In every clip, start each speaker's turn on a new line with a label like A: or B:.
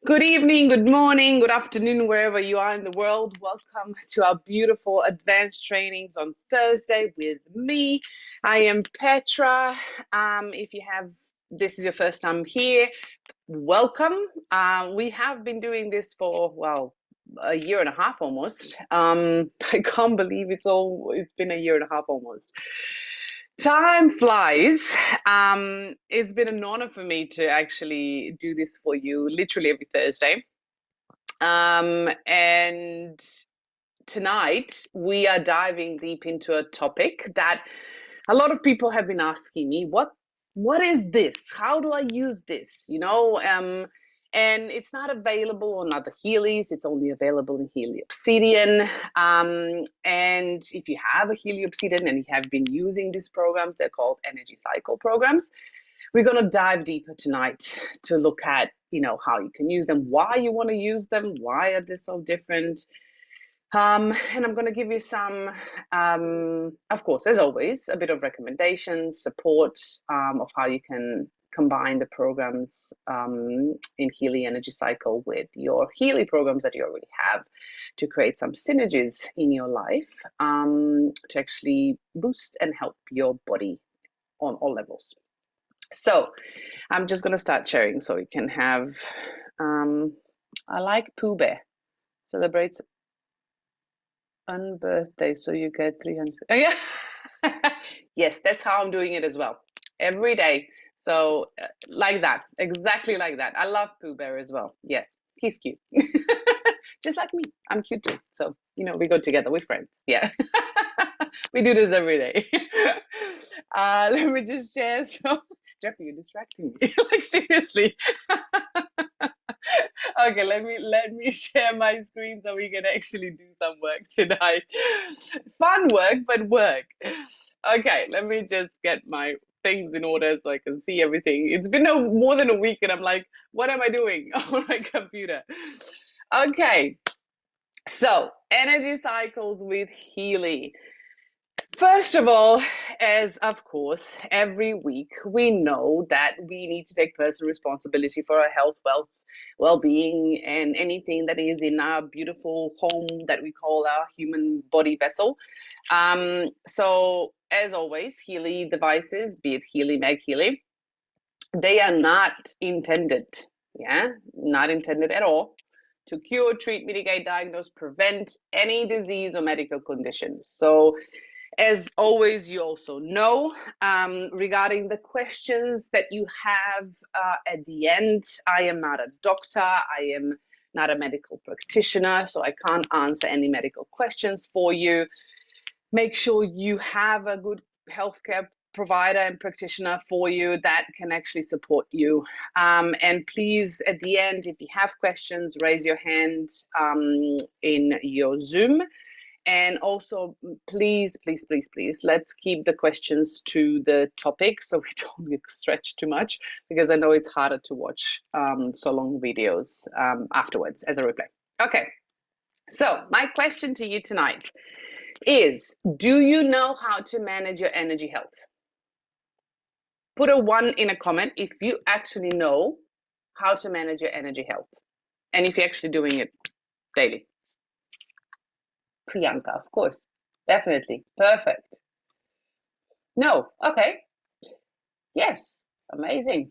A: Good evening, good morning, good afternoon, wherever you are in the world. Welcome to our beautiful advanced trainings on Thursday with me. I am Petra. If you have this is your first time here, welcome. We have been doing this for, well, a year and a half almost. I can't believe it's been a year and a half almost. Time flies. It's been an honor for me to actually do this for you literally every Thursday. And tonight we are diving deep into a topic that a lot of people have been asking me, what is this? How do I use this? And it's not available on other Healys. It's only available in Healy Obsidian. And if you have a Healy Obsidian and you have been using these programs, they're called energy cycle programs. We're going to dive deeper tonight to look at, how you can use them, why you want to use them, why are they so different. And I'm going to give you some, of course, as always, a bit of recommendations, support of how you can combine the programs in Healy Energy Cycle with your Healy programs that you already have to create some synergies in your life to actually boost and help your body on all levels. So I'm just going to start sharing so we can have, I like Pooh Bear celebrates birthday, so you get 300. Oh, yeah. Yes, that's how I'm doing it as well. Every day. So like that, exactly like that. I love Pooh Bear as well. Yes, he's cute. Just like me. I'm cute too. So, we go together. We're friends. Yeah. We do this every day. Let me just share. So, Jeffrey, you're distracting me. Like, seriously. Okay, let me share my screen so we can actually do some work tonight. Fun work, but work. Okay, let me just get my things in order so I can see everything. It's been more than a week and I'm like, what am I doing on my computer? Okay, so energy cycles with Healy. First of all, as of course, every week we know that we need to take personal responsibility for our health, wealth, well-being, and anything that is in our beautiful home that we call our human body vessel. So, as always, Healy devices, be it Healy, Meg Healy, they are not intended, not intended at all to cure, treat, mitigate, diagnose, prevent any disease or medical conditions. So as always, you also know regarding the questions that you have at the end, I am not a doctor, I am not a medical practitioner, so I can't answer any medical questions for you. Make sure you have a good healthcare provider and practitioner for you that can actually support you. And please, at the end, if you have questions, raise your hand in your Zoom. And also, please, please, please, please, let's keep the questions to the topic so we don't get stretched too much, because I know it's harder to watch so long videos afterwards as a replay. Okay, so my question to you tonight is, do you know how to manage your energy health? Put a 1 in a comment if you actually know how to manage your energy health and if you're actually doing it daily. Priyanka, of course. Definitely. Perfect. No. Okay. Yes. Amazing.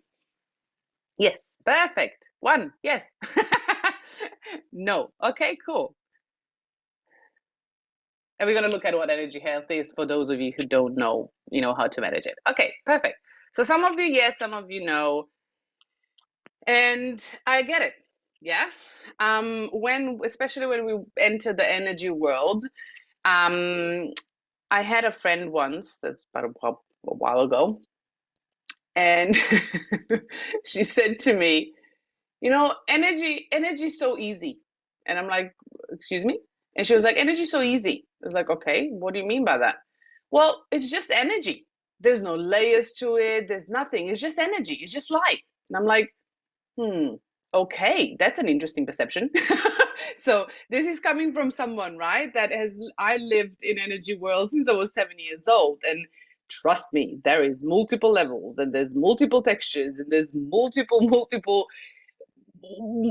A: Yes. Perfect. 1. Yes. No. Okay, cool. And we're going to look at what energy health is for those of you who don't know, how to manage it. Okay, perfect. So some of you, yes, some of you know. And I get it. Yeah. Especially when we enter the energy world, I had a friend once, that's about a while ago, and she said to me, energy is so easy. And I'm like, excuse me? And she was like, energy is so easy. I was like, okay, what do you mean by that? Well, it's just energy. There's no layers to it. There's nothing. It's just energy. It's just light. And I'm like, okay, that's an interesting perception. So this is coming from someone, right, I lived in energy world since I was 7 years old. And trust me, there is multiple levels and there's multiple textures and there's multiple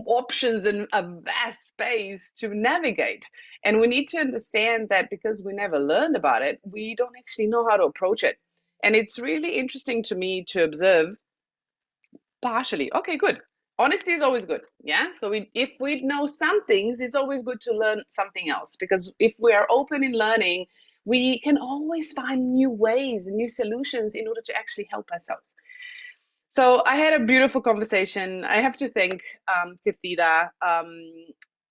A: options and a vast space to navigate. And we need to understand that because we never learned about it, we don't actually know how to approach it. And it's really interesting to me to observe partially. Okay, good. Honesty is always good. Yeah. So if we know some things, it's always good to learn something else, because if we are open in learning, we can always find new ways and new solutions in order to actually help ourselves. So I had a beautiful conversation. I have to thank Kathida.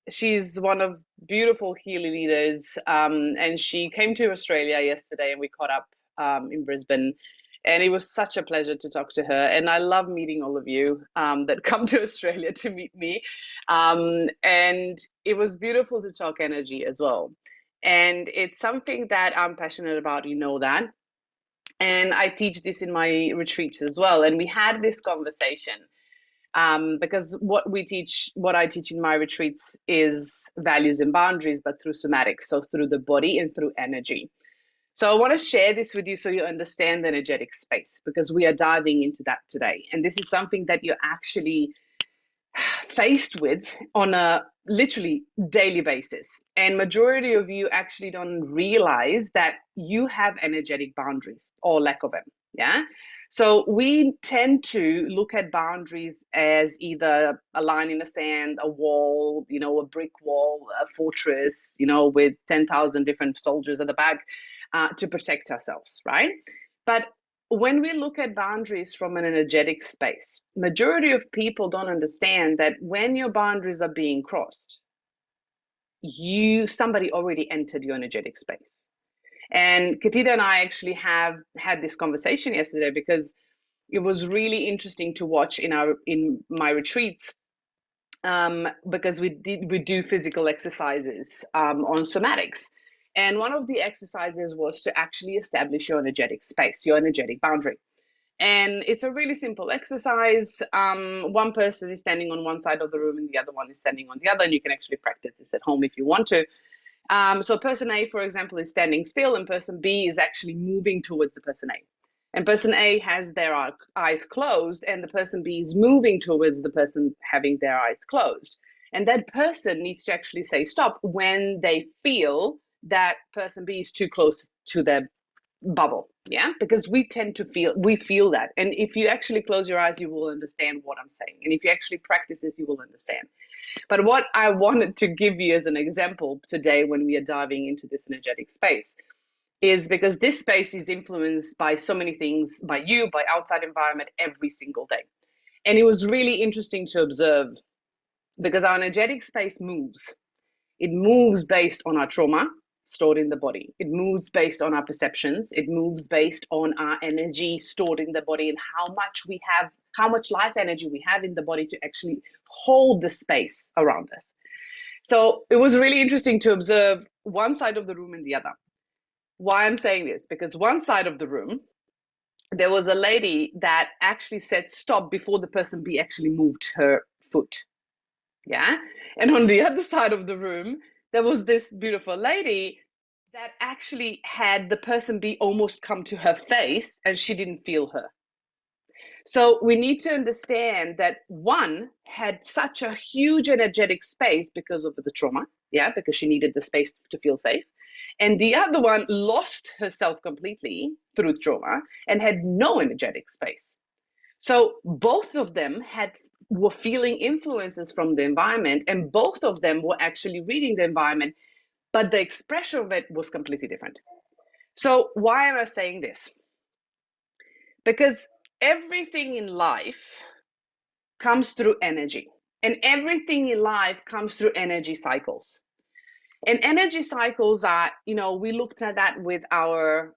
A: She's one of beautiful Healy leaders, and she came to Australia yesterday, and we caught up in Brisbane. And it was such a pleasure to talk to her. And I love meeting all of you that come to Australia to meet me. And it was beautiful to talk energy as well. And it's something that I'm passionate about, you know that. And I teach this in my retreats as well. And we had this conversation because what I teach in my retreats is values and boundaries, but through somatics, so through the body and through energy. So I want to share this with you so you understand the energetic space, because we are diving into that today. And this is something that you're actually faced with on a literally daily basis. And majority of you actually don't realize that you have energetic boundaries or lack of them. Yeah. So we tend to look at boundaries as either a line in the sand, a wall, a brick wall, a fortress, with 10,000 different soldiers at the back to protect ourselves, right? But when we look at boundaries from an energetic space, majority of people don't understand that when your boundaries are being crossed, somebody already entered your energetic space. And Katita and I actually have had this conversation yesterday, because it was really interesting to watch in my retreats, because we do physical exercises on somatics. And one of the exercises was to actually establish your energetic space, your energetic boundary. And it's a really simple exercise. One person is standing on one side of the room and the other one is standing on the other. And you can actually practice this at home if you want to. So person A, for example, is standing still, and person B is actually moving towards the person A. And person A has their eyes closed, and the person B is moving towards the person having their eyes closed. And that person needs to actually say stop when they feel that person B is too close to their bubble. Yeah, because we feel that. And if you actually close your eyes, you will understand what I'm saying. And if you actually practice this, you will understand. But what I wanted to give you as an example today, when we are diving into this energetic space, is because this space is influenced by so many things, by you, by outside environment, every single day. And it was really interesting to observe, because our energetic space moves. It moves based on our trauma stored in the body. It moves based on our perceptions. It moves based on our energy stored in the body, and how much life energy we have in the body to actually hold the space around us. So it was really interesting to observe one side of the room and the other. Why I'm saying this? Because one side of the room, there was a lady that actually said stop before the person B actually moved her foot. Yeah. And on the other side of the room, there was this beautiful lady that actually had the person B almost come to her face, and she didn't feel her. So we need to understand that one had such a huge energetic space because of the trauma. Yeah, because she needed the space to feel safe. And the other one lost herself completely through trauma and had no energetic space. So both of them were feeling influences from the environment, and both of them were actually reading the environment, but the expression of it was completely different. So why am I saying this? Because everything in life comes through energy, and everything in life comes through energy cycles. And energy cycles are, we looked at that with our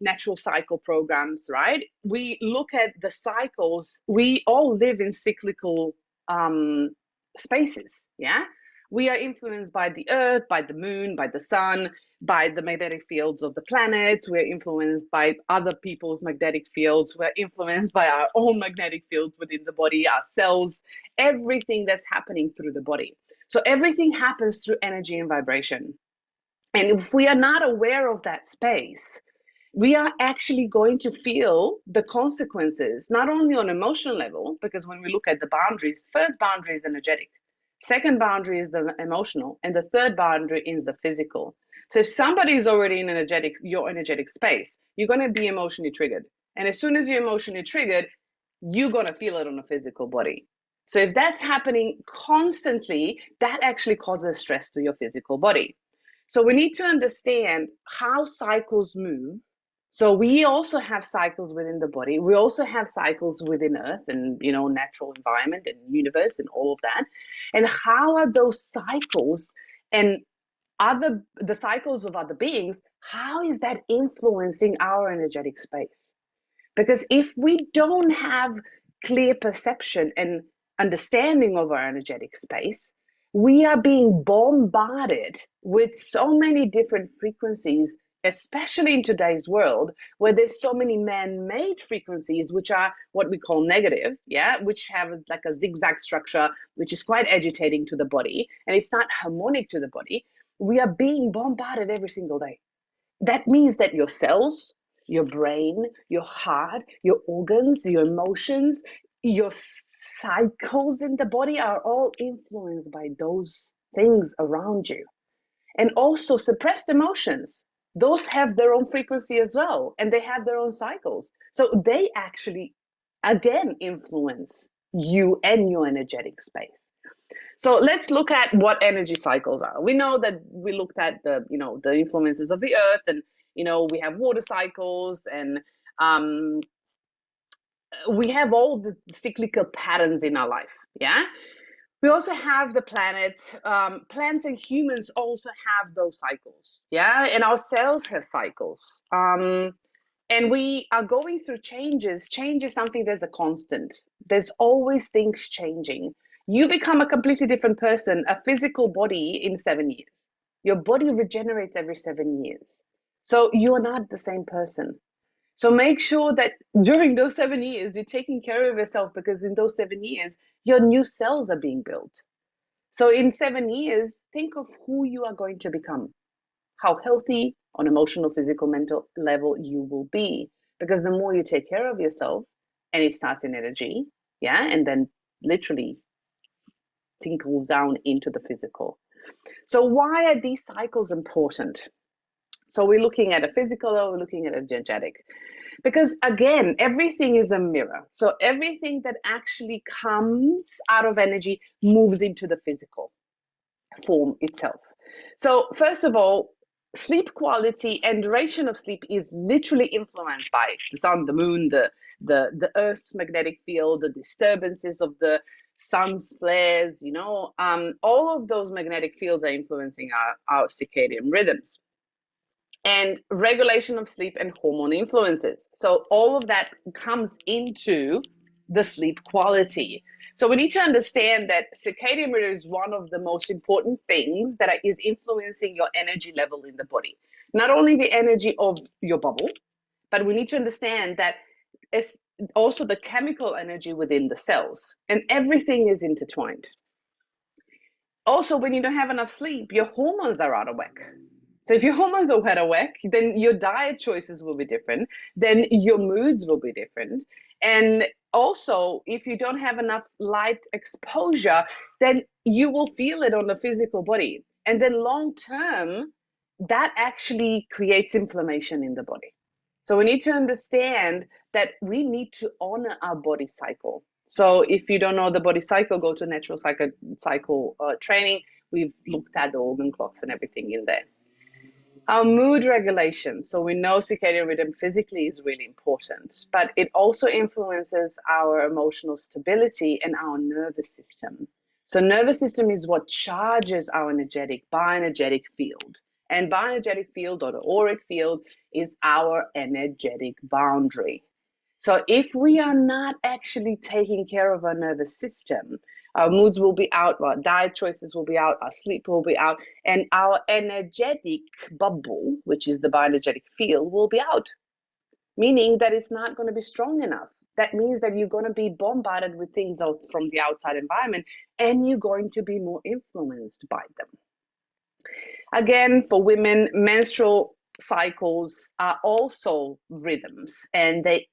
A: natural cycle programs, right? We look at the cycles. We all live in cyclical spaces, yeah? We are influenced by the earth, by the moon, by the sun, by the magnetic fields of the planets. We're influenced by other people's magnetic fields. We're influenced by our own magnetic fields within the body, our cells, everything that's happening through the body. So everything happens through energy and vibration. And if we are not aware of that space, we are actually going to feel the consequences, not only on emotional level, because when we look at the boundaries, first boundary is energetic, second boundary is the emotional, and the third boundary is the physical. So if somebody is already in your energetic space, you're going to be emotionally triggered. And as soon as you're emotionally triggered, you're going to feel it on a physical body. So if that's happening constantly, that actually causes stress to your physical body. So we need to understand how cycles move. So we also have cycles within the body. We also have cycles within Earth and, natural environment and universe and all of that. And how are those cycles and the cycles of other beings, how is that influencing our energetic space? Because if we don't have clear perception and understanding of our energetic space, we are being bombarded with so many different frequencies, especially in today's world, where there's so many man-made frequencies, which are what we call negative, yeah, which have like a zigzag structure, which is quite agitating to the body, and it's not harmonic to the body. We are being bombarded every single day. That means that your cells, your brain, your heart, your organs, your emotions, your cycles in the body are all influenced by those things around you. And also suppressed emotions. Those have their own frequency as well, and they have their own cycles. So they actually, again, influence you and your energetic space. So let's look at what energy cycles are. We know that we looked at the influences of the earth, and we have water cycles, and um, we have all the cyclical patterns in our life. Yeah. We also have the planets. Plants and humans also have those cycles. Yeah, and our cells have cycles. And we are going through changes. Change is something that's a constant. There's always things changing. You become a completely different person, a physical body in 7 years. Your body regenerates every 7 years. So you're not the same person. So make sure that during those 7 years, you're taking care of yourself, because in those 7 years, your new cells are being built. So in 7 years, think of who you are going to become, how healthy on emotional, physical, mental level you will be. Because the more you take care of yourself, and it starts in energy, yeah, and then literally tinkles down into the physical. So why are these cycles important? So we're looking at a physical, or we're looking at a energetic. Because again, everything is a mirror. So everything that actually comes out of energy moves into the physical form itself. So first of all, sleep quality and duration of sleep is literally influenced by the sun, the moon, the earth's magnetic field, the disturbances of the sun's flares, all of those magnetic fields are influencing our circadian rhythms, and regulation of sleep and hormone influences. So all of that comes into the sleep quality. So we need to understand that circadian rhythm is one of the most important things that is influencing your energy level in the body. Not only the energy of your bubble, but we need to understand that it's also the chemical energy within the cells, and everything is intertwined. Also, when you don't have enough sleep, your hormones are out of whack. So if your hormones are out of whack, then your diet choices will be different, then your moods will be different. And also, if you don't have enough light exposure, then you will feel it on the physical body. And then long term, that actually creates inflammation in the body. So we need to understand that we need to honor our body cycle. So if you don't know the body cycle, go to natural cycle training. We've looked at the organ clocks and everything in there. Our mood regulation. So we know circadian rhythm physically is really important, but it also influences our emotional stability and our nervous system. So nervous system is what charges our bioenergetic field. And bioenergetic field, or the auric field, is our energetic boundary. So if we are not actually taking care of our nervous system, our moods will be out, our diet choices will be out, our sleep will be out, and our energetic bubble, which is the bioenergetic field, will be out, meaning that it's not going to be strong enough. That means that you're going to be bombarded with things out from the outside environment, and you're going to be more influenced by them. Again, for women, menstrual cycles are also rhythms, and they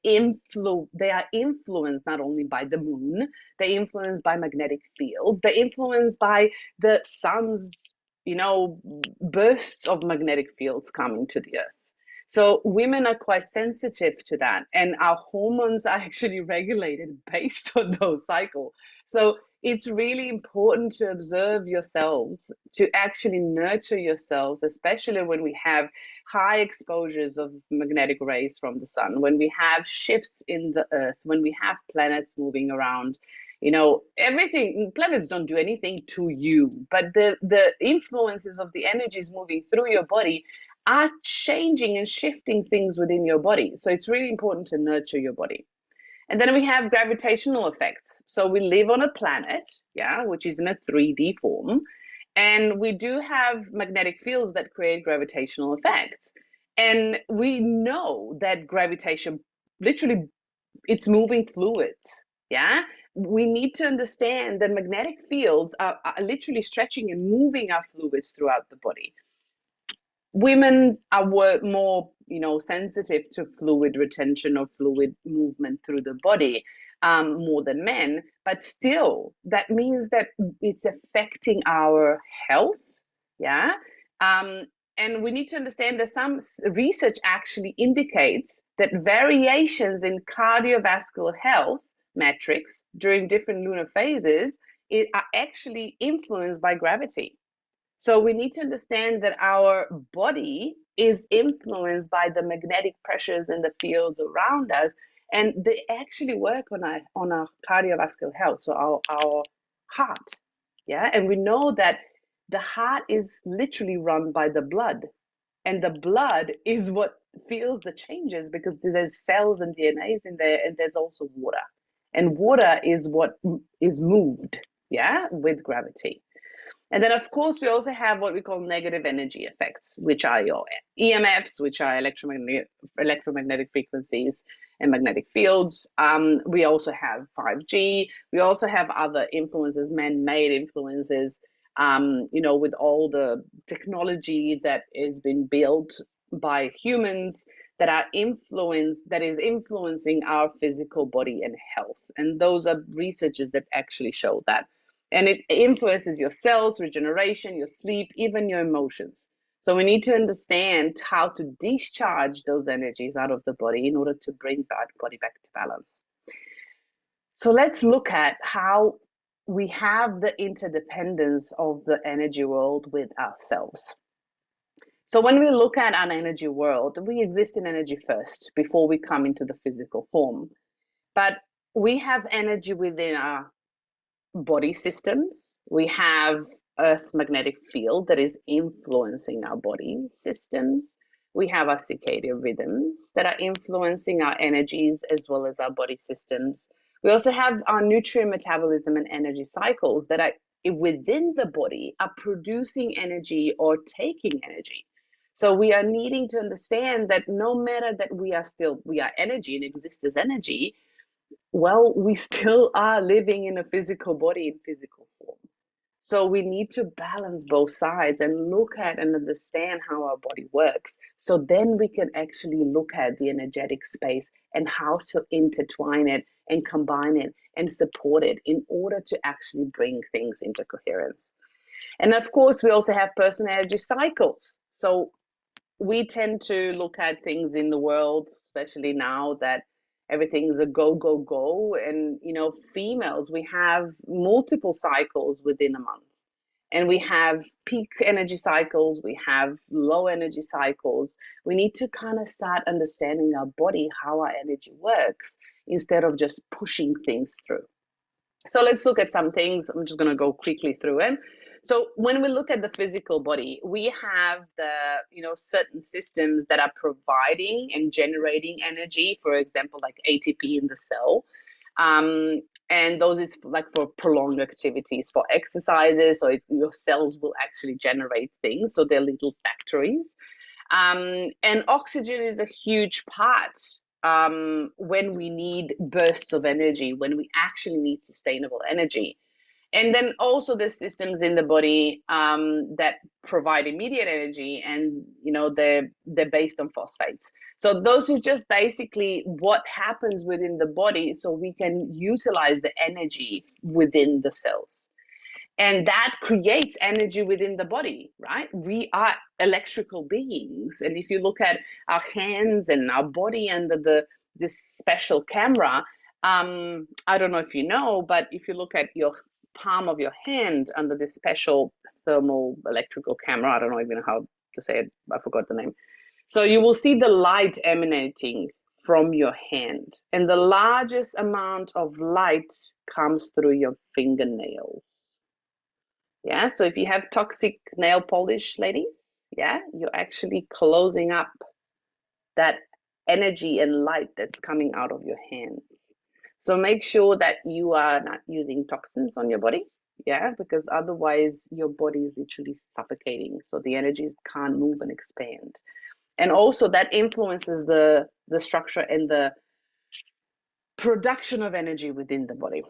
A: are influenced not only by the moon, they're influenced by magnetic fields, they're influenced by the sun's, bursts of magnetic fields coming to the earth. So women are quite sensitive to that, and our hormones are actually regulated based on those cycles. So it's really important to observe yourselves, to actually nurture yourselves, especially when we have high exposures of magnetic rays from the sun, when we have shifts in the earth, when we have planets moving around. Everything, planets don't do anything to you, but the influences of the energies moving through your body are changing and shifting things within your body. So it's really important to nurture your body. And then we have gravitational effects. So we live on a planet, yeah, which is in a 3D form. And we do have magnetic fields that create gravitational effects. And we know that gravitation, literally, it's moving fluids, yeah? We need to understand that magnetic fields are literally stretching and moving our fluids throughout the body. Women are more, sensitive to fluid retention or fluid movement through the body, more than men. But still, that means that it's affecting our health. Yeah. And we need to understand that some research actually indicates that variations in cardiovascular health metrics during different lunar phases are actually influenced by gravity. So we need to understand that our body is influenced by the magnetic pressures in the fields around us, and they actually work on our cardiovascular health, so our heart. Yeah, and we know that the heart is literally run by the blood, and the blood is what feels the changes, because there's cells and DNAs in there, and there's also water, and water is what is moved, yeah, with gravity. And then, of course, we also have what we call negative energy effects, which are your EMFs, which are electromagnetic frequencies and magnetic fields. We also have 5G. We also have other influences, man-made influences, with all the technology that has been built by humans that is influencing our physical body and health. And those are researchers that actually show that. And it influences your cells, regeneration, your sleep, even your emotions. So we need to understand how to discharge those energies out of the body in order to bring that body back to balance. So let's look at how we have the interdependence of the energy world with ourselves. So when we look at an energy world, we exist in energy first before we come into the physical form. But we have energy within our body systems. We have Earth magnetic field that is influencing our body systems. We have our circadian rhythms that are influencing our energies as well as our body systems. We also have our nutrient metabolism and energy cycles that are within the body are producing energy or taking energy. So we are needing to understand that no matter that we are energy and exist as energy, well, we still are living in a physical body in physical form. So we need to balance both sides and look at and understand how our body works. So then we can actually look at the energetic space and how to intertwine it and combine it and support it in order to actually bring things into coherence. And of course, we also have personal energy cycles. So we tend to look at things in the world, especially now that everything is a go, go, go. And, females, we have multiple cycles within a month. And we have peak energy cycles, we have low energy cycles. We need to kind of start understanding our body, how our energy works, instead of just pushing things through. So let's look at some things. I'm just going to go quickly through it. So when we look at the physical body, we have certain systems that are providing and generating energy, for example, like ATP in the cell. And those is like for prolonged activities, for exercises, so your cells will actually generate things. So they're little factories. And oxygen is a huge part when we need bursts of energy, when we actually need sustainable energy. And then also the systems in the body that provide immediate energy, and they're based on phosphates. So those are just basically what happens within the body, so we can utilize the energy within the cells. And that creates energy within the body, right? We are electrical beings. And if you look at our hands and our body under this special camera, I don't know if you know, but if you look at your palm of your hand under this special thermal electrical camera, I don't know even how to say it, I forgot the name. So you will see the light emanating from your hand, and the largest amount of light comes through your fingernail. Yeah, so if you have toxic nail polish, ladies, yeah, you're actually closing up that energy and light that's coming out of your hands. So make sure that you are not using toxins on your body, yeah, because otherwise your body is literally suffocating. So the energies can't move and expand. And also that influences the structure and the production of energy within the body.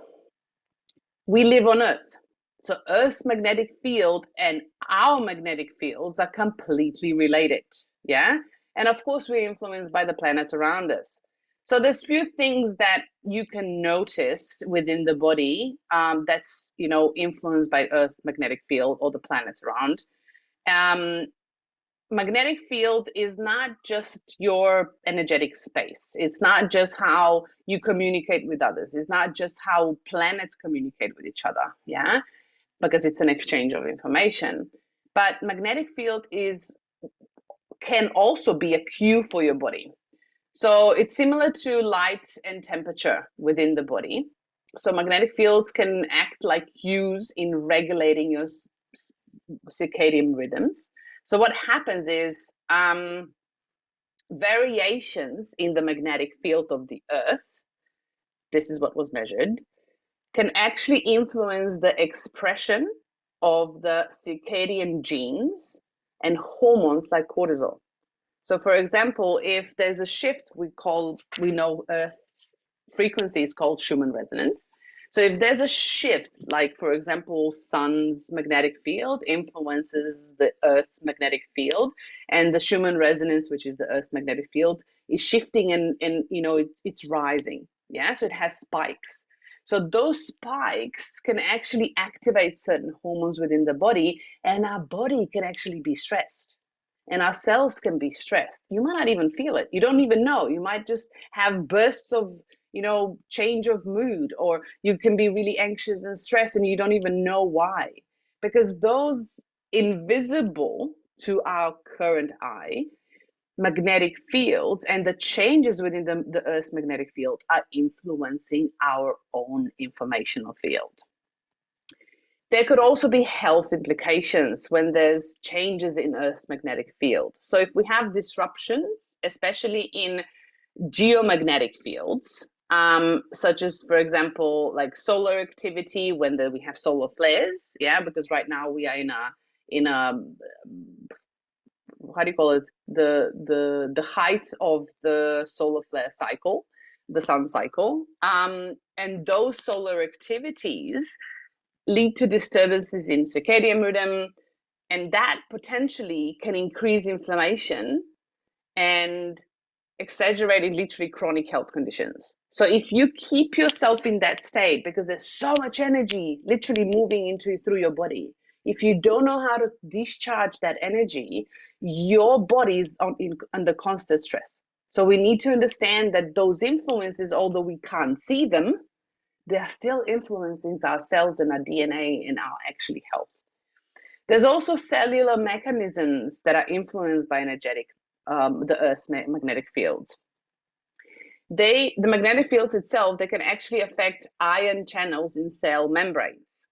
A: We live on Earth. So Earth's magnetic field and our magnetic fields are completely related. Yeah. And of course, we're influenced by the planets around us. So there's few things that you can notice within the body that's influenced by Earth's magnetic field or the planets around. Um, Magnetic field is not just your energetic space. It's not just how you communicate with others. It's not just how planets communicate with each other, yeah, because it's an exchange of information. But magnetic field can also be a cue for your body. So it's similar to light and temperature within the body. So magnetic fields can act like cues in regulating your circadian rhythms. So what happens is variations in the magnetic field of the Earth, this is what was measured, can actually influence the expression of the circadian genes and hormones like cortisol. So for example, if there's a shift, we know Earth's frequency is called Schumann resonance. So if there's a shift, like for example, Sun's magnetic field influences the Earth's magnetic field, and the Schumann resonance, which is the Earth's magnetic field, is shifting and it's rising. Yeah, so it has spikes. So those spikes can actually activate certain hormones within the body, and our body can actually be stressed. And our cells can be stressed. You might not even feel it. You don't even know. You might just have bursts of change of mood, or you can be really anxious and stressed and you don't even know why, because those invisible to our current eye magnetic fields and the changes within the Earth's magnetic field are influencing our own informational field. There could also be health implications when there's changes in Earth's magnetic field. So if we have disruptions, especially in geomagnetic fields, such as, for example, like solar activity when we have solar flares, yeah, because right now we are in a how do you call it, the height of the solar flare cycle, the sun cycle, and those solar activities lead to disturbances in circadian rhythm, and that potentially can increase inflammation and exaggerating literally chronic health conditions. So if you keep yourself in that state, because there's so much energy literally moving through your body, if you don't know how to discharge that energy, your body is under constant stress. So we need to understand that those influences, although we can't see them, they are still influencing our cells and our DNA and our actually health. There's also cellular mechanisms that are influenced by the Earth's magnetic fields. The magnetic fields itself, they can actually affect ion channels in cell membranes,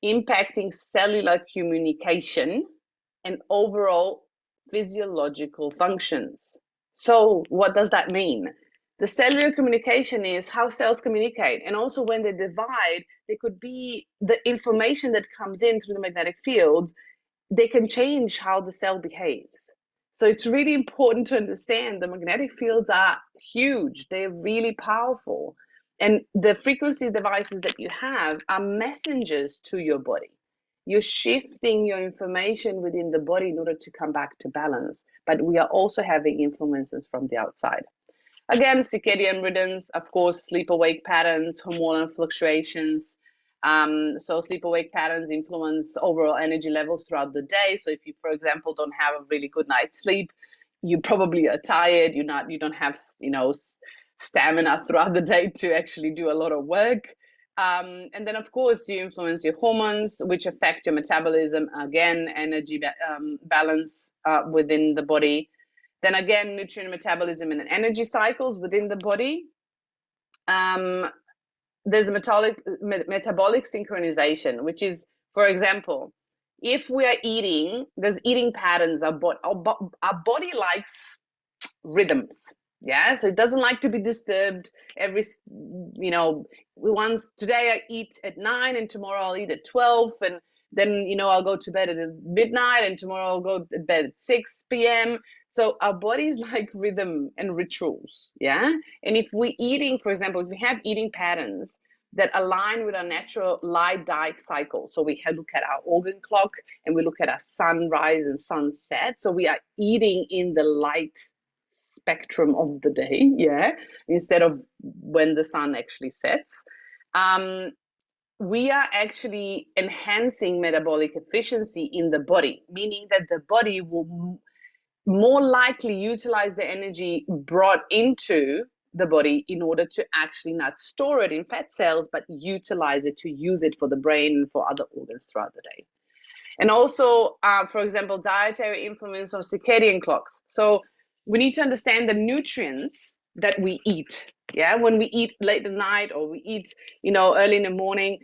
A: impacting cellular communication and overall physiological functions. So what does that mean? The cellular communication is how cells communicate, and also when they divide, there could be the information that comes in through the magnetic fields, they can change how the cell behaves. So it's really important to understand the magnetic fields are huge. They're really powerful. And the frequency devices that you have are messengers to your body. You're shifting your information within the body in order to come back to balance. But we are also having influences from the outside. Again, circadian rhythms, of course, sleep awake patterns, hormonal fluctuations. So sleep awake patterns influence overall energy levels throughout the day. So if you, for example, don't have a really good night's sleep, you probably are tired. You don't have, stamina throughout the day to actually do a lot of work. And then, of course, you influence your hormones, which affect your metabolism. Again, energy balance within the body. Then again, nutrient metabolism and energy cycles within the body. There's metabolic synchronization, which is, for example, if we are eating, there's eating patterns. Our body likes rhythms. Yeah, so it doesn't like to be disturbed every, once today I eat at 9 and tomorrow I'll eat at 12, and then I'll go to bed at midnight and tomorrow I'll go to bed at 6 p.m. So our bodies like rhythm and rituals. Yeah, and if we're eating, for example, if we have eating patterns that align with our natural light dark cycle, so we look at our organ clock and we look at our sunrise and sunset, so we are eating in the light spectrum of the day, yeah, instead of when the sun actually sets. We are actually enhancing metabolic efficiency in the body, meaning that the body will more likely utilize the energy brought into the body in order to actually not store it in fat cells, but utilize it to use it for the brain and for other organs throughout the day. And also, for example, dietary influence on circadian clocks. So we need to understand the nutrients that we eat. Yeah, when we eat late at night or we eat, early in the morning,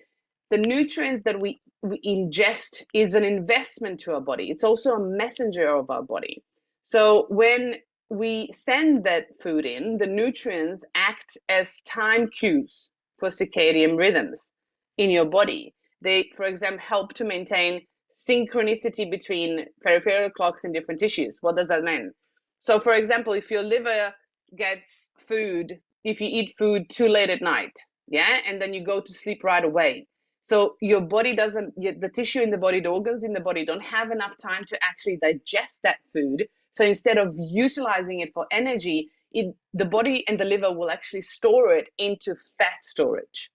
A: the nutrients that we ingest is an investment to our body. It's also a messenger of our body. So when we send that food in, the nutrients act as time cues for circadian rhythms in your body. They, for example, help to maintain synchronicity between peripheral clocks in different tissues. What does that mean? So, for example, if your liver gets food, if you eat food too late at night, yeah, and then you go to sleep right away. So your body doesn't, the tissue in the body, the organs in the body don't have enough time to actually digest that food. So instead of utilizing it for energy, the body and the liver will actually store it into fat storage,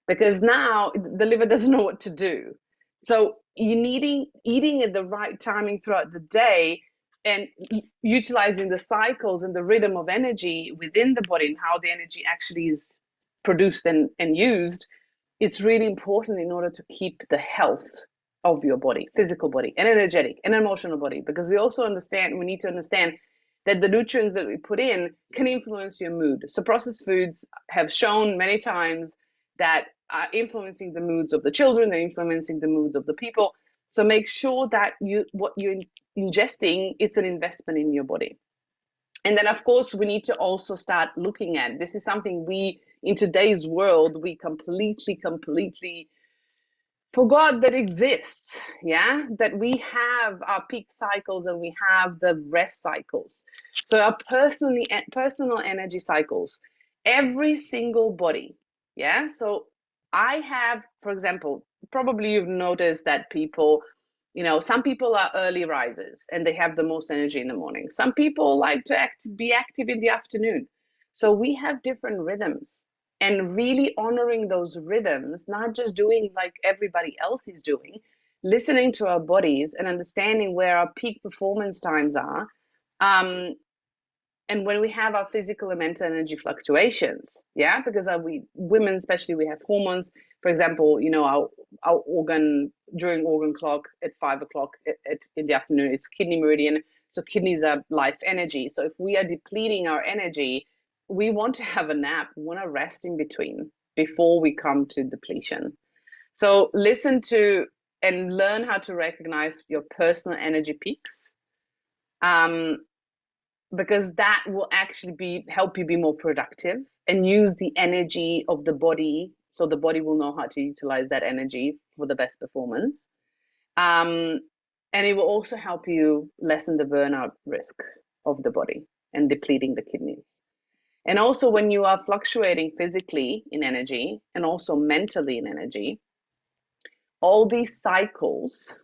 A: because now the liver doesn't know what to do. So you needing eating at the right timing throughout the day and utilizing the cycles and the rhythm of energy within the body and how the energy actually is produced and used, it's really important in order to keep the health of your body, physical body, and energetic and emotional body. Because we need to understand that the nutrients that we put in can influence your mood. So processed foods have shown many times that are influencing the moods of the children, they're influencing the moods of the people. So make sure that what you're ingesting, it's an investment in your body. And then, of course, we need to also start looking at, this is something in today's world, we completely forgot that exists. Yeah, that we have our peak cycles and we have the rest cycles. So our personal energy cycles, every single body. Yeah, so I have, for example, probably you've noticed that people, some people are early risers and they have the most energy in the morning. Some people like to be active in the afternoon. So we have different rhythms, and really honoring those rhythms, not just doing like everybody else is doing, listening to our bodies and understanding where our peak performance times are. And when we have our physical and mental energy fluctuations, yeah, because women especially, we have hormones. For example, our organ during organ clock at 5 o'clock in the afternoon, it's kidney meridian. So kidneys are life energy. So if we are depleting our energy, we want to have a nap. We want to rest in between before we come to depletion. So listen to and learn how to recognize your personal energy peaks. Because that will actually help you be more productive and use the energy of the body, so the body will know how to utilize that energy for the best performance. And it will also help you lessen the burnout risk of the body and depleting the kidneys. And also when you are fluctuating physically in energy and also mentally in energy, all these cycles,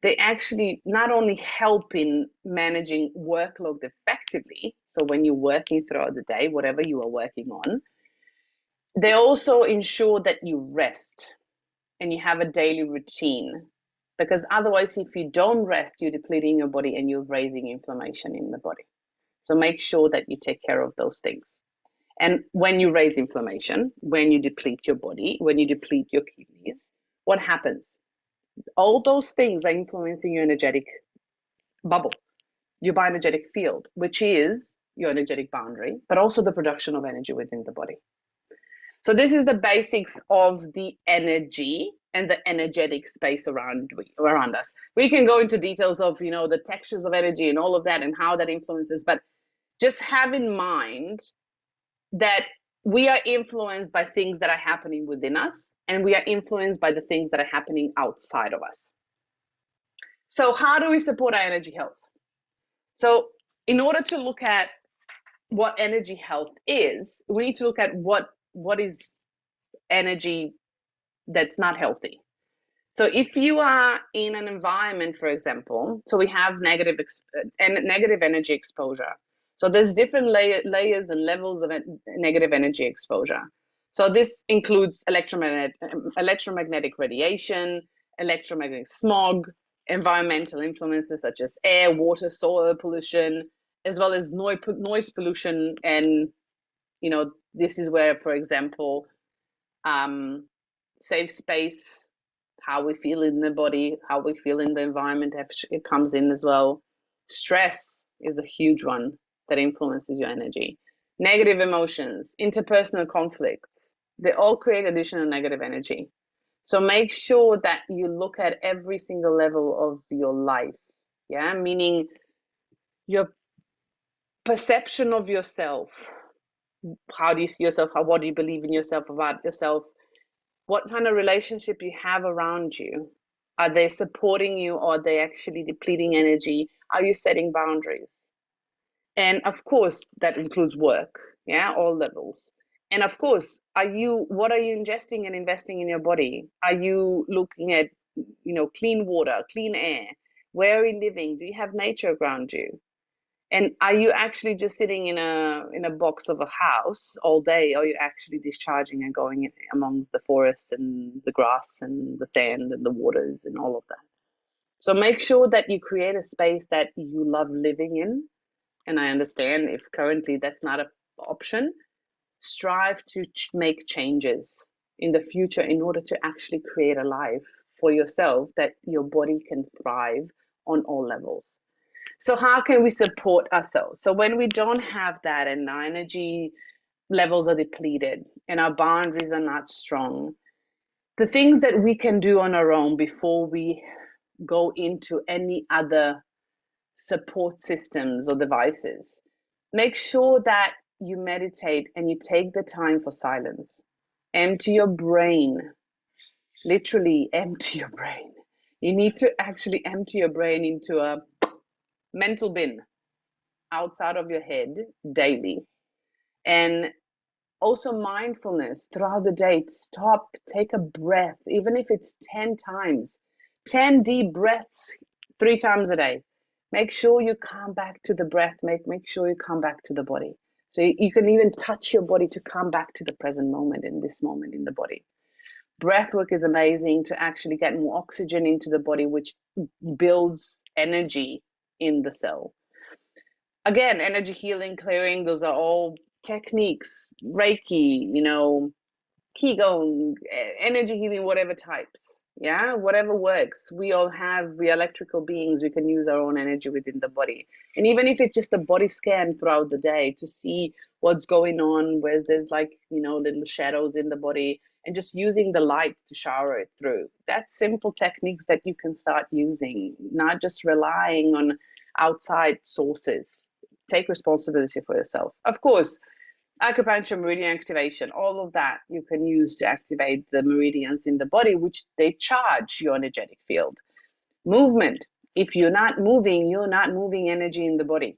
A: they actually not only help in managing workload effectively. So when you're working throughout the day, whatever you are working on, they also ensure that you rest and you have a daily routine. Because otherwise, if you don't rest, you're depleting your body and you're raising inflammation in the body. So make sure that you take care of those things. And when you raise inflammation, when you deplete your body, when you deplete your kidneys, what happens? All those things are influencing your energetic bubble, your bioenergetic field, which is your energetic boundary, but also the production of energy within the body. So this is the basics of the energy and the energetic space around us. We can go into details of, the textures of energy and all of that and how that influences, but just have in mind that we are influenced by things that are happening within us, and we are influenced by the things that are happening outside of us. So how do we support our energy health? So in order to look at what energy health is, we need to look at what is energy that's not healthy. So if you are in an environment, for example, so we have negative energy exposure. So there's different layers and levels of negative energy exposure. So this includes electromagnetic radiation, electromagnetic smog, environmental influences such as air, water, soil pollution, as well as noise pollution. And, this is where, for example, safe space, how we feel in the body, how we feel in the environment, it comes in as well. Stress is a huge one that influences your energy. Negative emotions, interpersonal conflicts, they all create additional negative energy. So make sure that you look at every single level of your life. Yeah, meaning your perception of yourself. How do you see yourself? What do you believe in yourself, about yourself? What kind of relationship you have around you? Are they supporting you, or are they actually depleting energy? Are you setting boundaries? And of course, that includes work, yeah, all levels. And of course, what are you ingesting and investing in your body? Are you looking at, clean water, clean air? Where are you living? Do you have nature around you? And are you actually just sitting in a box of a house all day? Or are you actually discharging and going amongst the forests and the grass and the sand and the waters and all of that? So make sure that you create a space that you love living in. And I understand if currently that's not an option, strive to make changes in the future in order to actually create a life for yourself that your body can thrive on all levels. So how can we support ourselves? So when we don't have that and our energy levels are depleted and our boundaries are not strong, the things that we can do on our own before we go into any other support systems or devices, make sure that you meditate and you take the time for silence. Empty your brain, literally empty your brain. You need to actually empty your brain into a mental bin outside of your head daily. And also mindfulness throughout the day. Stop, take a breath, even if it's 10 times, 10 deep breaths 3 times a day. Make sure you come back to the breath. Make sure you come back to the body. So you can even touch your body to come back to the present moment, in this moment in the body. Breath work is amazing to actually get more oxygen into the body, which builds energy in the cell. Again, energy healing, clearing, those are all techniques. Reiki, Qigong, energy healing, whatever types. Yeah, whatever works. We are electrical beings. We can use our own energy within the body. And even if it's just a body scan throughout the day to see what's going on, where there's little shadows in the body, and just using the light to shower it through. That's simple techniques that you can start using, not just relying on outside sources. Take responsibility for yourself. Of course, acupuncture, meridian activation, all of that you can use to activate the meridians in the body, which they charge your energetic field. Movement. If you're not moving energy in the body.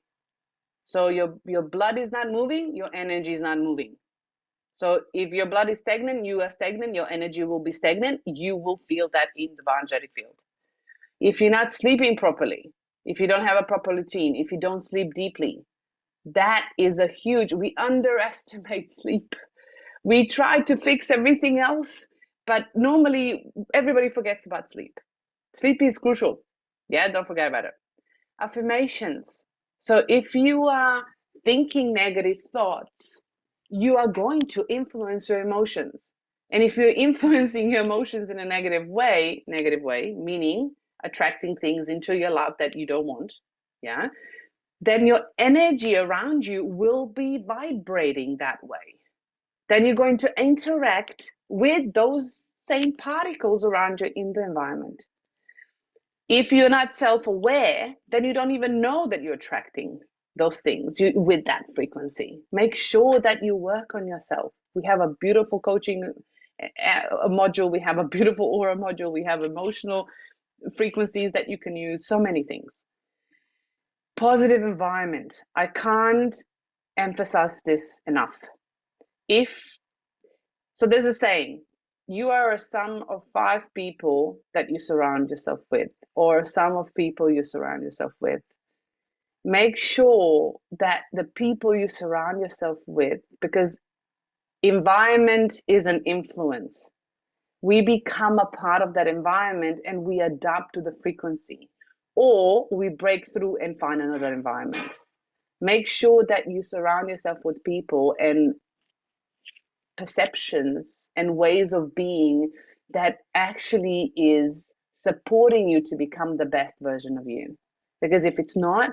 A: So your blood is not moving, your energy is not moving. So if your blood is stagnant, you are stagnant, your energy will be stagnant. You will feel that in the bioenergetic field. If you're not sleeping properly, if you don't have a proper routine, if you don't sleep deeply, that is a huge, we underestimate sleep. We try to fix everything else, but normally everybody forgets about sleep. Sleep is crucial. Yeah, don't forget about it. Affirmations. So if you are thinking negative thoughts, you are going to influence your emotions. And if you're influencing your emotions in a negative way, meaning attracting things into your life that you don't want, yeah, then your energy around you will be vibrating that way. Then you're going to interact with those same particles around you in the environment. If you're not self-aware, then you don't even know that you're attracting those things with that frequency. Make sure that you work on yourself. We have a beautiful coaching module. We have a beautiful aura module. We have emotional frequencies that you can use. So many things. Positive environment. I can't emphasize this enough. So there's a saying, you are a sum of 5 people that you surround yourself with, or a sum of people you surround yourself with. Make sure that the people you surround yourself with, because environment is an influence. We become a part of that environment and we adapt to the frequency, or we break through and find another environment. Make sure that you surround yourself with people and perceptions and ways of being that actually is supporting you to become the best version of you. Because if it's not,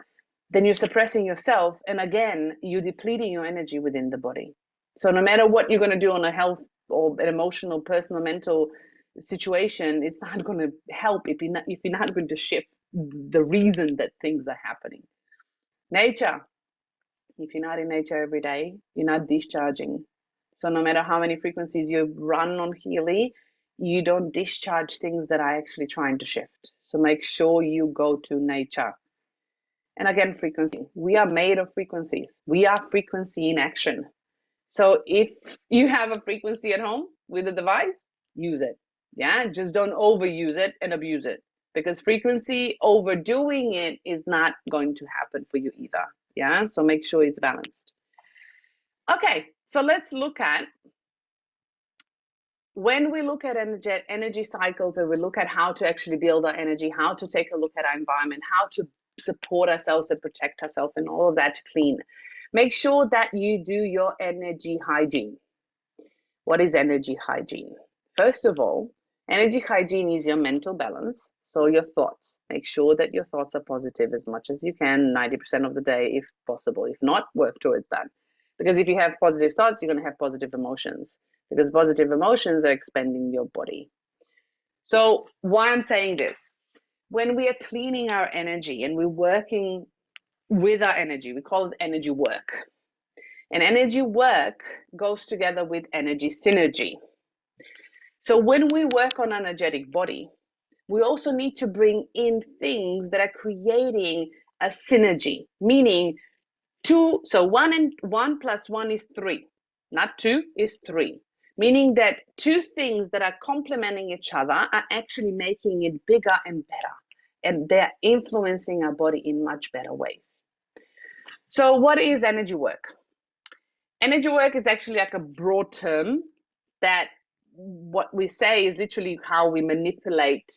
A: then you're suppressing yourself, and again, you're depleting your energy within the body. So no matter what you're going to do on a health or an emotional, personal, mental situation, it's not going to help if you're not going to shift the reason that things are happening. Nature. If you're not in nature every day, you're not discharging. So no matter how many frequencies you run on Healy, you don't discharge things that are actually trying to shift. So make sure you go to nature. And again, frequency. We are made of frequencies. We are frequency in action. So if you have a frequency at home with a device, use it. Yeah, just don't overuse it and abuse it, because frequency overdoing it is not going to happen for you either. Yeah, so make sure it's balanced. Okay, so let's look at, when we look at energy cycles and we look at how to actually build our energy, how to take a look at our environment, how to support ourselves and protect ourselves and all of that to clean. Make sure that you do your energy hygiene. What is energy hygiene? First of all, energy hygiene is your mental balance. So your thoughts. Make sure that your thoughts are positive as much as you can, 90% of the day if possible. If not, work towards that. Because if you have positive thoughts, you're going to have positive emotions. Because positive emotions are expanding your body. So why I'm saying this, when we are cleaning our energy and we're working with our energy, we call it energy work. And energy work goes together with energy synergy. So when we work on an energetic body, we also need to bring in things that are creating a synergy, meaning one plus one is 3, not 2 is 3, meaning that 2 things that are complementing each other are actually making it bigger and better, and they're influencing our body in much better ways. So what is energy work? Energy work is actually like a broad term that what we say is literally how we manipulate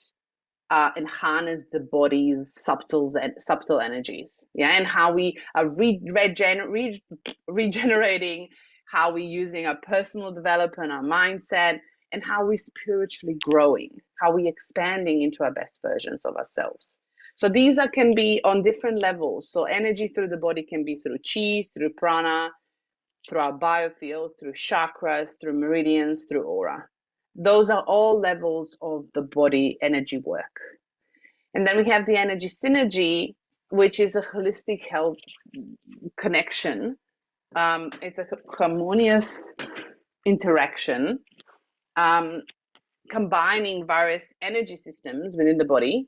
A: and harness the body's subtle energies, yeah, and how we are regenerating, how we're using our personal development, our mindset, and how we're spiritually growing, how we're expanding into our best versions of ourselves. So these can be on different levels. So energy through the body can be through chi, through prana, through our biofield, through chakras, through meridians, through aura. Those are all levels of the body energy work. And then we have the energy synergy, which is a holistic health connection. It's a harmonious interaction, combining various energy systems within the body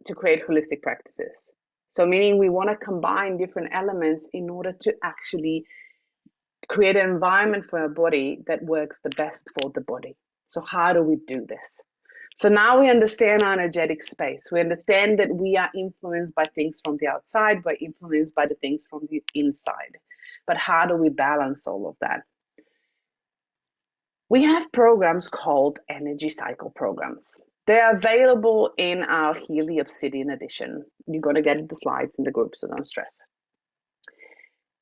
A: to create holistic practices. So meaning we want to combine different elements in order to actually create an environment for our body that works the best for the body. So how do we do this? So now we understand our energetic space. We understand that we are influenced by things from the outside, but influenced by the things from the inside. But how do we balance all of that? We have programs called energy cycle programs. They're available in our Healy Obsidian edition. You're going to get the slides in the group, so don't stress.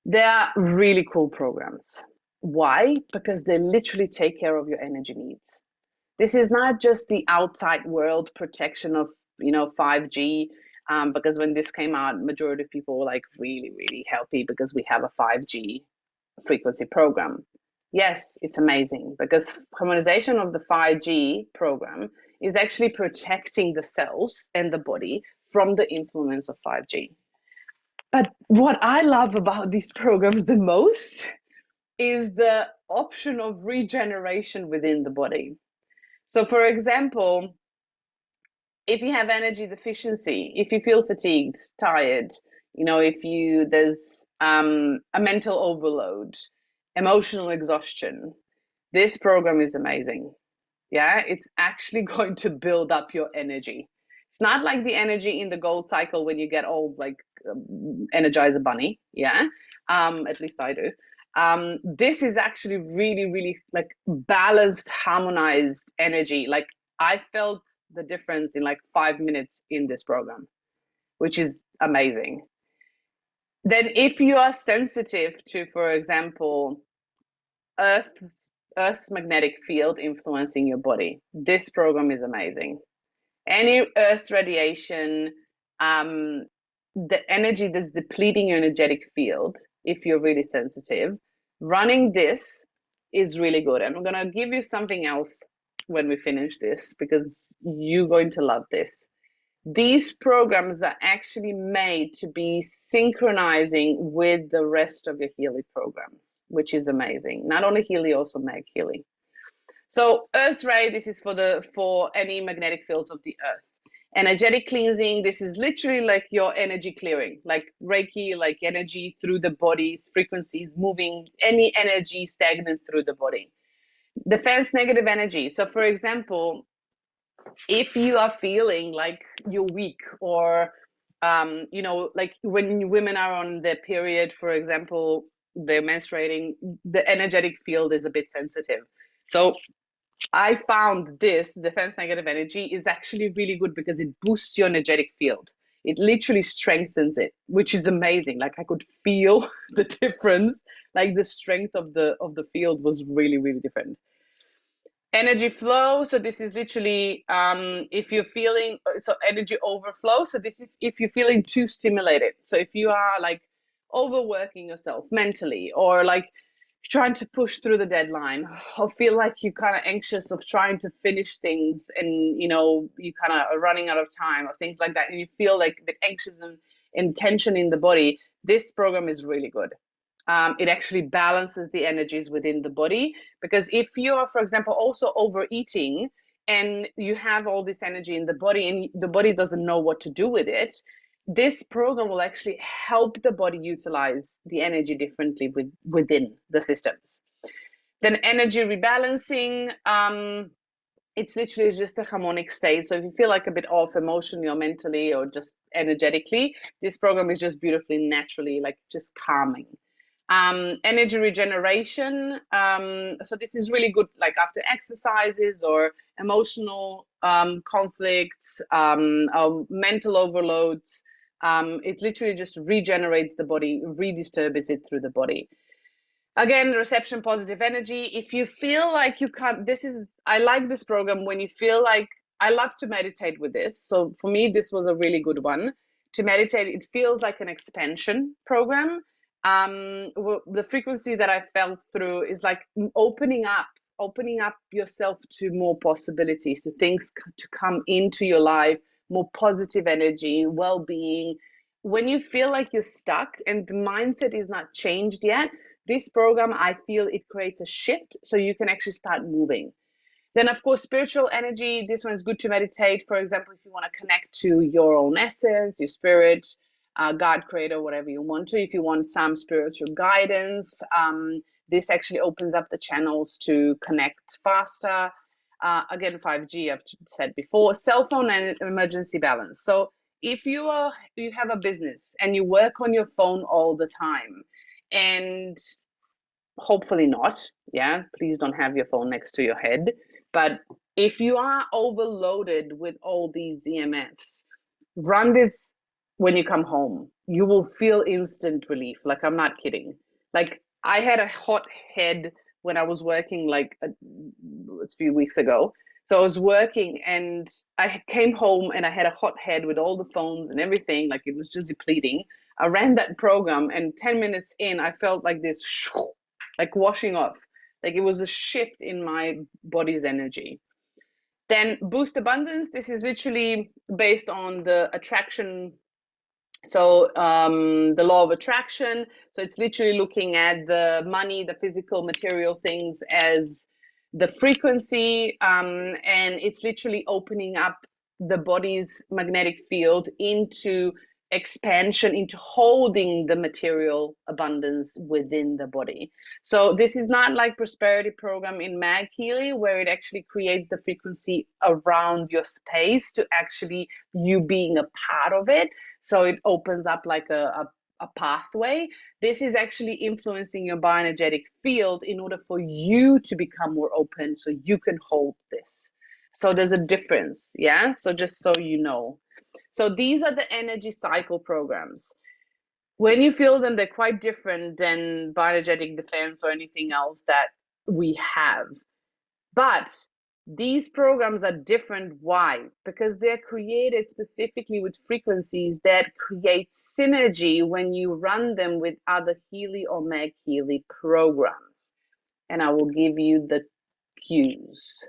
A: They're really cool programs. Why? Because they literally take care of your energy needs. This is not just the outside world protection of 5G, because when this came out, majority of people were like really, really happy because we have a 5G frequency program. Yes, it's amazing because harmonization of the 5G program is actually protecting the cells and the body from the influence of 5G. But what I love about these programs the most is the option of regeneration within the body. So, for example, if you have energy deficiency, if you feel fatigued, tired, if there's a mental overload, emotional exhaustion, this program is amazing. Yeah, it's actually going to build up your energy. It's not like the energy in the gold cycle when you get all like Energizer Bunny. Yeah, at least I do. This is actually really, really like balanced, harmonized energy. Like I felt the difference in like 5 minutes in this program, which is amazing. Then if you are sensitive to, for example, Earth's magnetic field influencing your body, this program is amazing. Any Earth's radiation, the energy that's depleting your energetic field, if you're really sensitive, running this is really good. And I'm going to give you something else when we finish this because you're going to love this. These programs are actually made to be synchronizing with the rest of your Healy programs, which is amazing. Not only Healy, also Meg Healy. So Earth Ray, this is for any magnetic fields of the Earth. Energetic cleansing, this is literally like your energy clearing, like Reiki, like energy through the body's frequencies, moving any energy stagnant through the body. Defense negative energy. So for example, if you are feeling like you're weak or like when women are on their period, for example, they're menstruating, the energetic field is a bit sensitive. So I found this defense negative energy is actually really good because it boosts your energetic field. It literally strengthens it, which is amazing. Like I could feel the difference. Like the strength of the field was really, really different. Energy flow. So this is literally if you're feeling so energy overflow. So this is if you're feeling too stimulated. So if you are like overworking yourself mentally or like trying to push through the deadline or feel like you're kind of anxious of trying to finish things and you kind of are running out of time or things like that and you feel like a bit anxious and tension in the body, this program is really good. It actually balances the energies within the body because if you are, for example, also overeating and you have all this energy in the body and the body doesn't know what to do with it, this program will actually help the body utilize the energy differently within the systems. Then energy rebalancing, it's literally just a harmonic state. So if you feel like a bit off emotionally or mentally or just energetically, this program is just beautifully naturally like just calming. Energy regeneration. So this is really good like after exercises or emotional conflicts, mental overloads. It literally just regenerates the body, redistributes it through the body. Again, reception positive energy. If you feel like you can't, I like this program when you feel like, I love to meditate with this. So for me, this was a really good one to meditate. It feels like an expansion program. The frequency that I felt through is like opening up yourself to more possibilities, to things to come into your life, more positive energy, well-being. When you feel like you're stuck and the mindset is not changed yet, this program, I feel it creates a shift so you can actually start moving. Then, of course, spiritual energy. This one is good to meditate. For example, if you want to connect to your own essence, your spirit, God creator, whatever you want to. If you want some spiritual guidance, this actually opens up the channels to connect faster. Again, 5G, I've said before, cell phone and emergency balance. So if you have a business and you work on your phone all the time, and hopefully not, yeah, please don't have your phone next to your head. But if you are overloaded with all these EMFs, run this when you come home. You will feel instant relief. Like, I'm not kidding. Like, I had a hot head when I was working like a few weeks ago. So I was working and I came home and I had a hot head with all the phones and everything. Like, it was just depleting. I ran that program, and 10 minutes in, I felt like this, like washing off. Like, it was a shift in my body's energy. Then boost abundance. This is literally based on the attraction. So the law of attraction. So it's literally looking at the money, the physical material things as the frequency, and it's literally opening up the body's magnetic field into expansion, into holding the material abundance within the body. So this is not like prosperity program in Mag Healy, where it actually creates the frequency around your space to actually you being a part of it. So it opens up like a pathway. This is actually influencing your bioenergetic field in order for you to become more open so you can hold this. So there's a difference, yeah? So just so you know. So these are the energy cycle programs. When you feel them, they're quite different than bioenergetic defense or anything else that we have. But these programs are different. Why? Because they're created specifically with frequencies that create synergy when you run them with other Healy or Meg Healy programs. And I will give you the cues.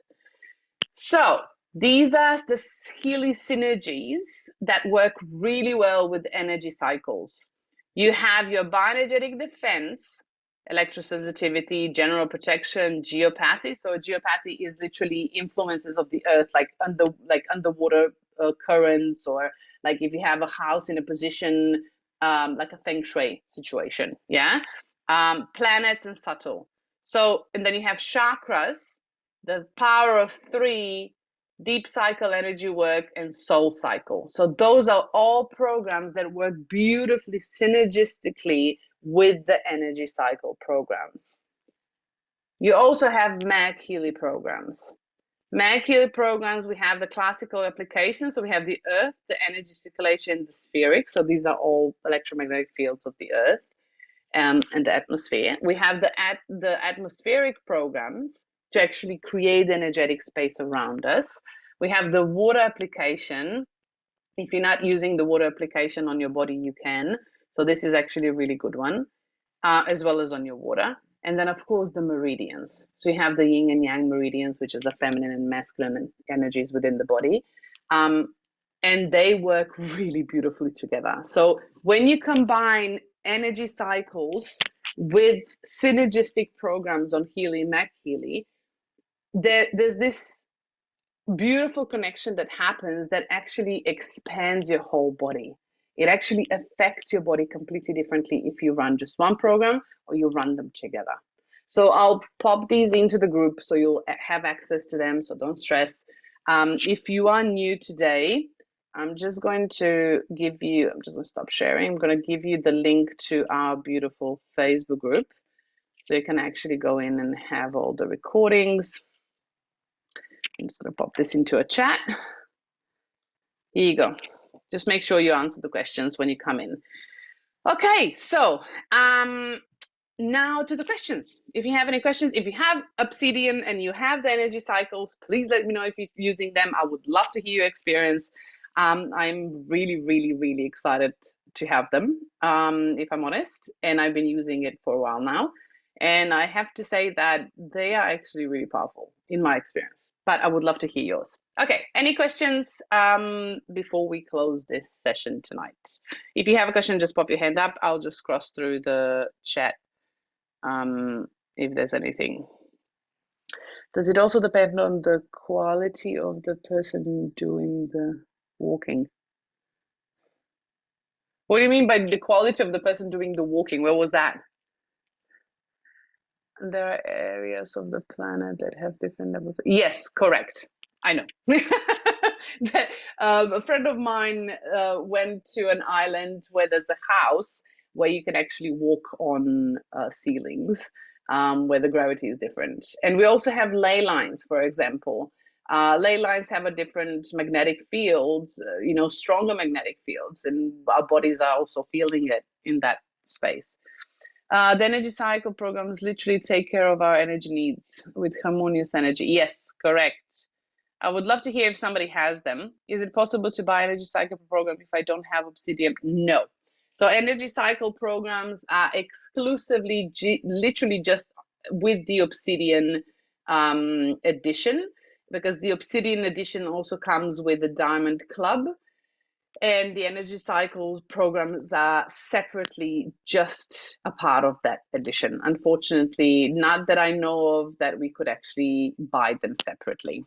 A: So these are the Healy synergies that work really well with energy cycles. You have your bioenergetic defense, electrosensitivity, general protection, geopathy. So geopathy is literally influences of the earth, like underwater currents, or like if you have a house in a position like a feng shui situation, yeah. Planets and subtle. So, and then you have chakras, the power of 3, deep cycle energy work, and soul cycle. So those are all programs that work beautifully synergistically with the energy cycle programs. You also have Mag Healy programs. Mag Healy programs, we have the classical applications. So we have the earth, the energy circulation, the spheric. So these are all electromagnetic fields of the earth and the atmosphere. We have the atmospheric programs to actually create energetic space around us. We have the water application. If you're not using the water application on your body, you can. So this is actually a really good one, as well as on your water. And then, of course, the meridians. So you have the yin and yang meridians, which is the feminine and masculine energies within the body. And they work really beautifully together. So when you combine energy cycles with synergistic programs on Healy, Mac Healy, there's this beautiful connection that happens that actually expands your whole body. It actually affects your body completely differently if you run just one program or you run them together. So I'll pop these into the group so you'll have access to them, so don't stress. If you are new today, I'm just going to give you, I'm just going to stop sharing. I'm going to give you the link to our beautiful Facebook group. So you can actually go in and have all the recordings. I'm just going to pop this into a chat. Here you go. Just make sure you answer the questions when you come in. Okay, so now to the questions. If you have any questions, if you have Obsidian and you have the energy cycles, please let me know if you're using them. I would love to hear your experience. I'm really, really, really excited to have them, if I'm honest. And I've been using it for a while now. And I have to say that they are actually really powerful in my experience. But I would love to hear yours. Okay, any questions before we close this session tonight? If you have a question, just pop your hand up. I'll just cross through the chat if there's anything. Does it also depend on the quality of the person doing the walking? What do you mean by the quality of the person doing the walking? Where was that? There are areas of the planet that have different levels. Yes, correct. I know. A friend of mine went to an island where there's a house where you can actually walk on ceilings, where the gravity is different. And we also have ley lines, for example. Ley lines have a different magnetic fields, stronger magnetic fields, and our bodies are also feeling it in that space. The energy cycle programs literally take care of our energy needs with harmonious energy. Yes, correct. I would love to hear if somebody has them. Is it possible to buy energy cycle program if I don't have Obsidian? No. So energy cycle programs are exclusively, literally just with the Obsidian edition, because the Obsidian edition also comes with the Diamond Club. And the energy cycles programs are separately just a part of that edition. Unfortunately, not that I know of that we could actually buy them separately.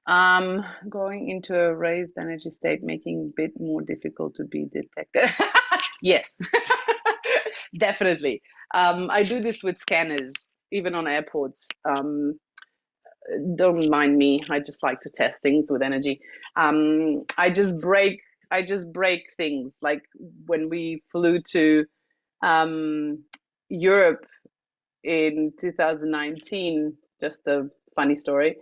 A: Going into a raised energy state, making a bit more difficult to be detected. Yes, definitely. I do this with scanners, even on airports. Don't mind me. I just like to test things with energy. I just break things. Like when we flew to Europe in 2019, just a funny story.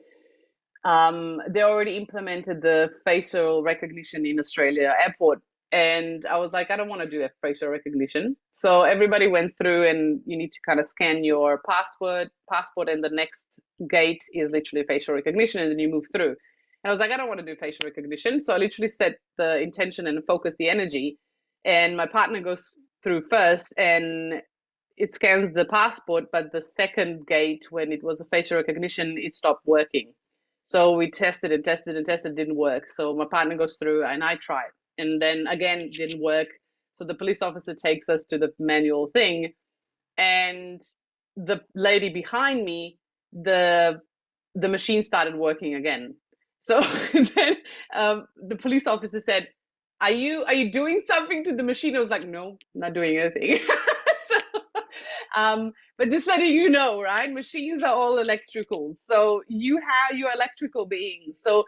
A: They already implemented the facial recognition in Australia airport. And I was like, I don't want to do a facial recognition. So everybody went through, and you need to kind of scan your passport, and the next gate is literally facial recognition, and then you move through. And I was like, I don't want to do facial recognition. So I literally set the intention and focus the energy. And my partner goes through first, and it scans the passport, but the second gate, when it was a facial recognition, it stopped working. So we tested and tested and tested, didn't work. So my partner goes through, and I tried, and then again didn't work. So the police officer takes us to the manual thing, and the lady behind me, the machine started working again. So then the police officer said, are you doing something to the machine? I was like, no, not doing anything. But just letting you know, right? Machines are all electrical. So you have your electrical being. So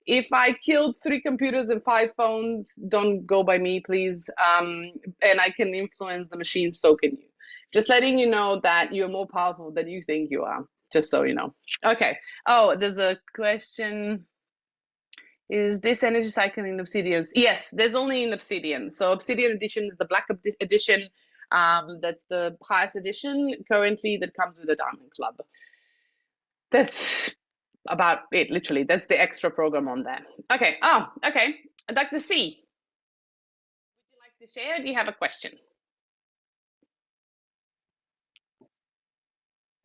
A: if I killed 3 computers and 5 phones, don't go by me, please. And I can influence the machine, so can you. Just letting you know that you're more powerful than you think you are. Just so you know. Okay. Oh, there's a question. Is this energy cycle in Obsidians? Yes, there's only in Obsidian. So Obsidian edition is the black edition. That's the highest edition currently that comes with the Diamond Club. That's about it, literally. That's the extra program on there. Okay. Oh, okay. Dr. C, would you like to share? Or do you have a question?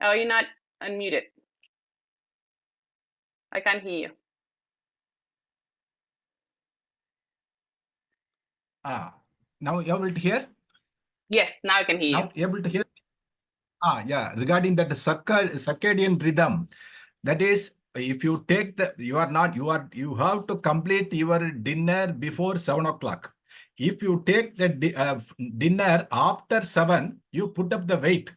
A: Oh, you're not unmuted. I can't hear you.
B: Now you able to hear?
A: Yes, now I can hear
B: Now you able to hear? Yeah. Regarding that circadian rhythm, that is, if you take you have to complete your dinner before 7 o'clock. If you take the dinner after 7, you put up the weight,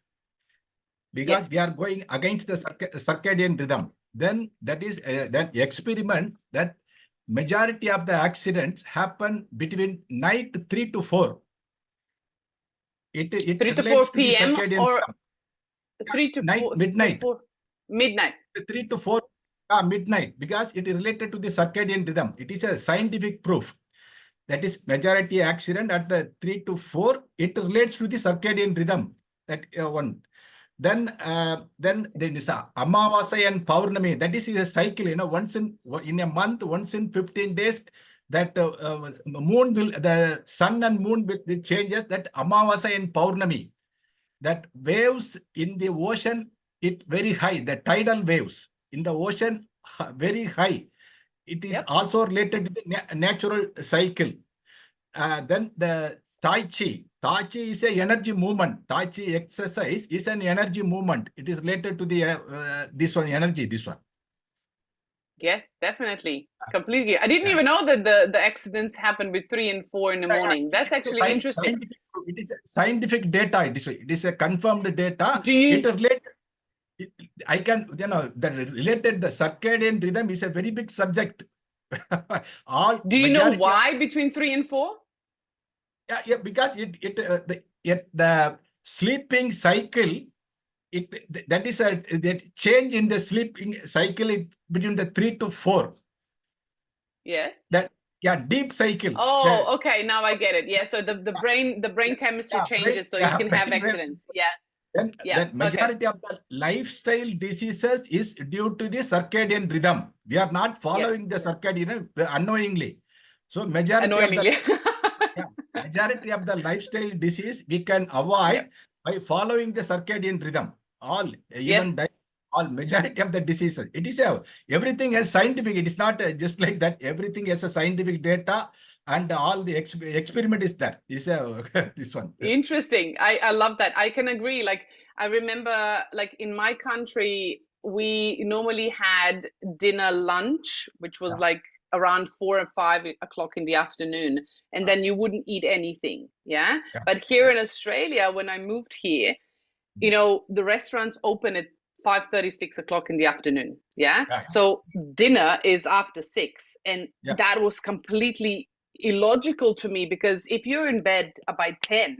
B: because we are going against the circadian rhythm. Then that is that experiment that majority of the accidents happen between night 3 to 4. It
A: 3 to 4
B: relates to the
A: p.m.
B: circadian
A: or
B: rhythm.
A: 3 to
B: Night,
A: 4
B: midnight.
A: 4 midnight.
B: 3 to 4 midnight, because it is related to the circadian rhythm. It is a scientific proof. That is majority accident at the 3 to 4. It relates to the circadian rhythm. That one. Then there is Amavasya and Paurnami. That is a cycle. Once in a month, once in 15 days, that the sun and moon will changes. That Amavasya and Paurnami. That waves in the ocean, it very high. The tidal waves in the ocean very high. It is also related to the natural cycle. Then the Tai Chi. Tai Chi is a energy movement. Tai Chi exercise is an energy movement. It is related to the this one energy. This one.
A: Yes, definitely. Completely. I didn't even know that the accidents happen with 3 and 4 in the morning. That's
B: It is
A: actually interesting.
B: scientific. It is a scientific data. It is a confirmed data.
A: Do
B: It
A: you
B: relate. It, I can, the related the circadian rhythm is a very big subject. All
A: do you know
B: majority of,
A: why between 3 and 4?
B: yeah, because the sleeping cycle, that is that change in the sleeping cycle between the 3 to 4.
A: Yes.
B: That, yeah, deep cycle.
A: Oh, okay. Now I get it. Yeah. So the brain chemistry
B: Yeah,
A: changes, so you can have
B: brain wave.
A: accidents. Yeah.
B: Then
A: Yeah.
B: that
A: Okay.
B: majority of the lifestyle diseases is due to the circadian rhythm. We are not
A: Yes.
B: following the circadian unknowingly. So majority of the,
A: Annoyingly.
B: yeah, majority of the lifestyle disease we can
A: Yeah.
B: avoid by following the circadian rhythm. All, even
A: Yes.
B: di all majority of the diseases. It is everything is scientific. It is not just like that. Everything has a scientific data, and all the experiment is there. Is this one.
A: Interesting. I love that. I can agree. Like I remember like in my country, we normally had dinner lunch, which was
B: Yeah,
A: like around 4 or 5 o'clock in the afternoon, and then you wouldn't eat anything. Yeah.
B: yeah,
A: But here in Australia, when I moved here, the restaurants open at 5:30, 6 o'clock in the afternoon. Yeah.
B: yeah,
A: So dinner is after 6. And
B: yeah.
A: that was completely illogical to me because if you're in bed by 10,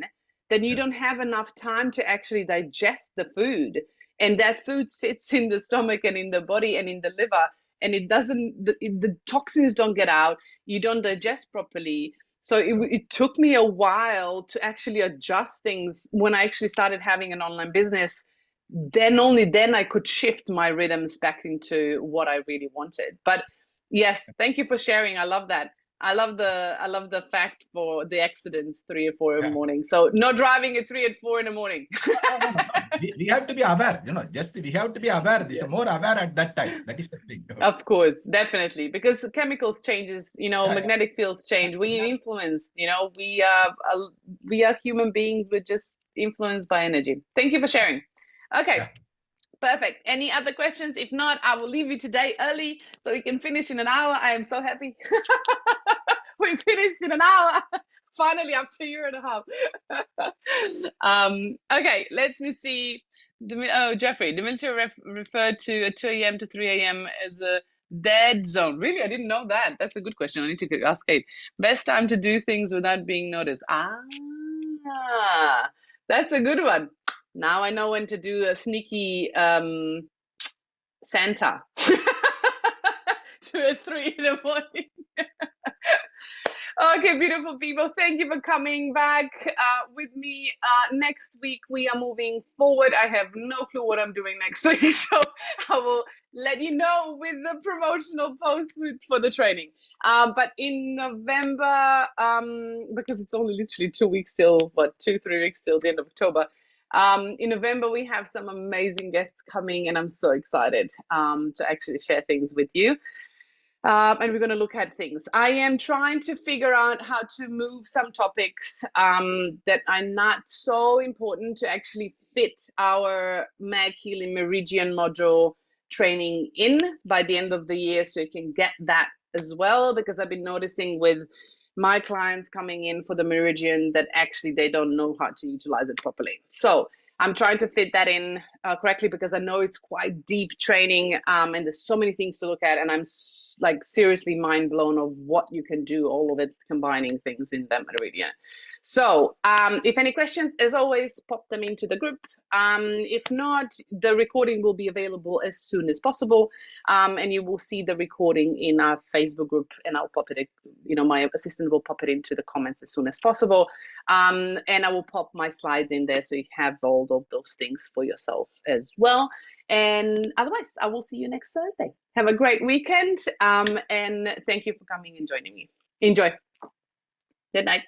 A: then you
B: Yeah.
A: don't have enough time to actually digest the food. And that food sits in the stomach and in the body and in the liver. And it doesn't, the toxins don't get out. You don't digest properly. So it took me a while to actually adjust things when I actually started having an online business. Then only then I could shift my rhythms back into what I really wanted. But yes, thank you for sharing. I love that. I love the fact for the accidents 3 or 4 in the
B: Yeah.
A: morning. So not driving at 3 and 4 in the morning.
B: No, no, no, no. We have to be aware, just we have to be aware. This
A: Yeah.
B: is more aware at that time. That is the thing.
A: Of course, definitely, because chemicals changes,
B: Yeah, yeah,
A: magnetic fields
B: yeah,
A: change. We
B: yeah,
A: influence, we are human beings. We're just influenced by energy. Thank you for sharing. Okay,
B: yeah.
A: perfect. Any other questions? If not, I will leave you today early so we can finish in an hour. I am so happy. We finished in an hour. Finally, after a year and a half. Okay, let me see. Jeffrey, the military referred to 2 a.m. to 3 a.m. as a dead zone. Really? I didn't know that. That's a good question. I need to ask Kate. Best time to do things without being noticed. That's a good one. Now I know when to do a sneaky Santa to a 3 in the morning. Okay, beautiful people. Thank you for coming back with me. Next week, we are moving forward. I have no clue what I'm doing next week, so I will let you know with the promotional post for the training. But in November, because it's only literally 2 weeks till, 2, 3 weeks till the end of October. In November, we have some amazing guests coming, and I'm so excited to actually share things with you. And we're going to look at things. I am trying to figure out how to move some topics that are not so important to actually fit our Healy Meridian module training in by the end of the year, so you can get that as well, because I've been noticing with my clients coming in for the Meridian that actually they don't know how to utilize it properly. So I'm trying to fit that in correctly, because I know it's quite deep training and there's so many things to look at, and I'm like seriously mind blown of what you can do, all of it combining things in that meridian. So if any questions, as always, pop them into the group. If not, the recording will be available as soon as possible, and you will see the recording in our Facebook group, and I'll pop it, my assistant will pop it into the comments as soon as possible. And I will pop my slides in there so you have all of those things for yourself as well. And otherwise, I will see you next Thursday. Have a great weekend, and thank you for coming and joining me. Enjoy. Good night.